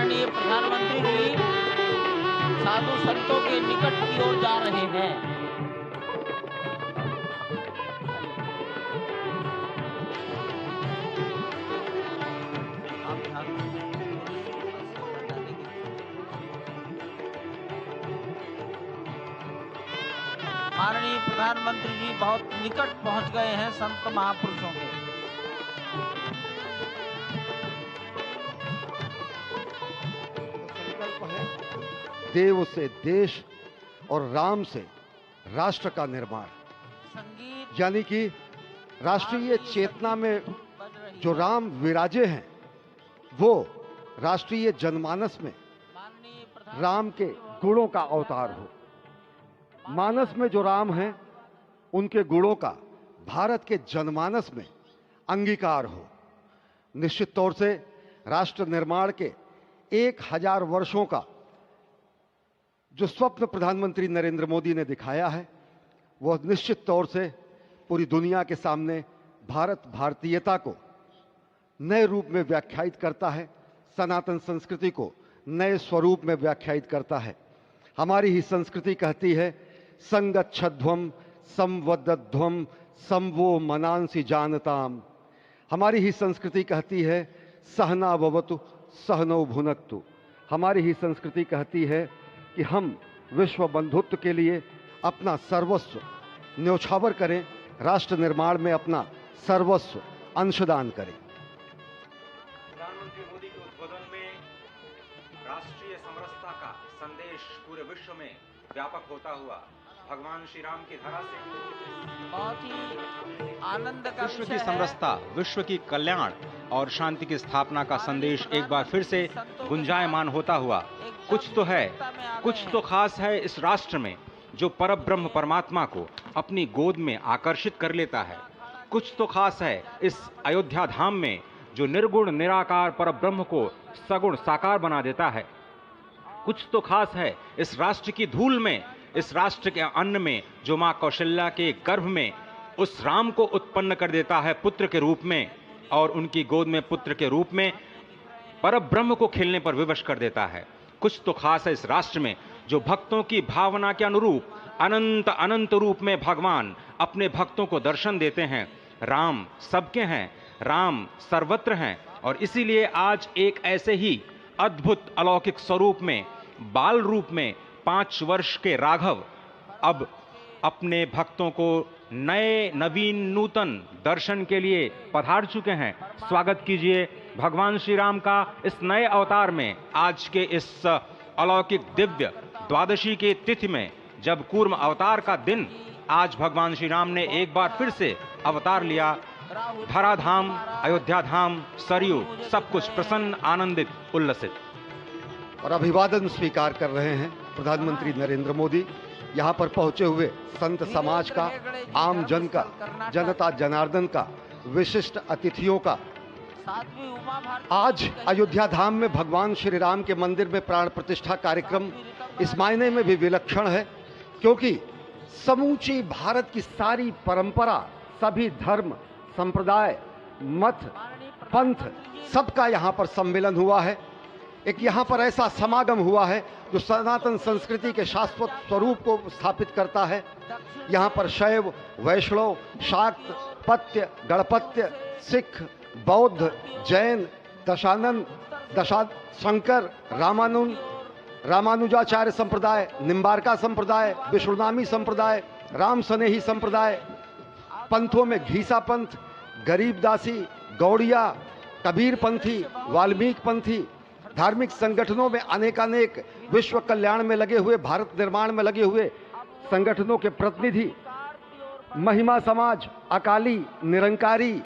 माननीय प्रधानमंत्री जी साधु संतों के निकट की ओर जा रहे हैं। माननीय प्रधानमंत्री जी बहुत निकट पहुंच गए हैं संत महापुरुषों के। संकल्प है देव से देश और राम से राष्ट्र का निर्माण, संगीत यानी कि राष्ट्रीय चेतना में जो राम विराजे हैं वो राष्ट्रीय जनमानस में राम के गुणों का अवतार हो। मानस में जो राम हैं उनके गुणों का भारत के जनमानस में अंगीकार हो। निश्चित तौर से राष्ट्र निर्माण के 1000 वर्षों का जो स्वप्न प्रधानमंत्री नरेंद्र मोदी ने दिखाया है वह निश्चित तौर से पूरी दुनिया के सामने भारत भारतीयता को नए रूप में व्याख्यायित करता है, सनातन संस्कृति को नए स्वरूप में व्याख्यायित करता है। हमारी ही संस्कृति कहती है संगच्छध्वम संवदध्वम संवो मनांसि जानताम। हमारी ही संस्कृति कहती है सहना भवतु सहनौ भुनक्तु। हमारी ही संस्कृति कहती है कि हम विश्व बंधुत्व के लिए अपना सर्वस्व न्यौछावर करें, राष्ट्र निर्माण में अपना सर्वस्व अंशदान करें। प्रधानमंत्री मोदी के उद्बोधन में राष्ट्रीय समरसता का संदेश पूरे विश्व में व्यापक होता हुआ भगवान श्री राम की धरा से बहुत ही आनंद का विश्व विषय की है। समरसता, विश्व की कल्याण और शांति की स्थापना का संदेश एक बार फिर से गुंजायमान होता हुआ कुछ तो है, कुछ तो खास है इस राष्ट्र में जो परब्रह्म परमात्मा को अपनी गोद में आकर्षित कर लेता है। कुछ तो खास है इस अयोध्या धाम में जो निर्गुण निराकार परब्रह्म को सगुण साकार बना देता है। कुछ तो खास है इस राष्ट्र की धूल में, इस राष्ट्र के अन्न में जो मां कौशल्या के गर्भ में उस राम को उत्पन्न कर देता है पुत्र के रूप में, और उनकी गोद में पुत्र के रूप में परब्रह्म को खेलने पर विवश कर देता है। कुछ तो खास है इस राष्ट्र में जो भक्तों की भावना के अनुरूप अनंत अनंत रूप में भगवान अपने भक्तों को दर्शन देते हैं। राम सबके हैं, राम सर्वत्र हैं, और इसीलिए आज एक ऐसे ही अद्भुत अलौकिक स्वरूप में, बाल रूप में 5 वर्ष के राघव अब अपने भक्तों को नए नवीन नूतन दर्शन के लिए पधार चुके हैं। स्वागत कीजिए भगवान श्री राम का इस नए अवतार में। आज के इस अलौकिक दिव्य द्वादशी के तिथि में, जब कूर्म अवतार का दिन, आज भगवान श्री राम ने एक बार फिर से अवतार लिया। धराधाम, अयोध्या धाम, सरयू, सब कुछ प्रसन्न, आनंदित, उल्लसित। और अभिवादन स्वीकार कर रहे हैं प्रधानमंत्री नरेंद्र मोदी। यहाँ पर पहुंचे हुए संत समाज का, आम जन का, जनता जनार्दन का, विशिष्ट अतिथियों का। आज अयोध्या धाम में भगवान श्री राम के मंदिर में प्राण प्रतिष्ठा कार्यक्रम इस मायने में भी विलक्षण है क्योंकि समूची भारत की सारी परंपरा, सभी धर्म, संप्रदाय, मत, पंथ, सबका यहाँ पर सम्मेलन हुआ है। एक यहाँ पर ऐसा समागम हुआ है जो सनातन संस्कृति के शाश्वत स्वरूप को स्थापित करता है। यहाँ पर शैव, वैष्णव, शाक्त, पत्य, गणपत्य, सिख, बौद्ध, जैन, दशानंद, शंकर, रामानुजाचार्य संप्रदाय, निम्बारका संप्रदाय, विष्णुनामी संप्रदाय, राम स्नेही संप्रदाय, पंथों में घीसा पंथ, गरीबदासी, गौड़िया, कबीर पंथी, वाल्मीकि पंथी, धार्मिक संगठनों में अनेकानेक विश्व कल्याण में लगे हुए, भारत निर्माण में लगे हुए संगठनों के प्रतिनिधि, महिमा समाज, अकाली, निरंकारी,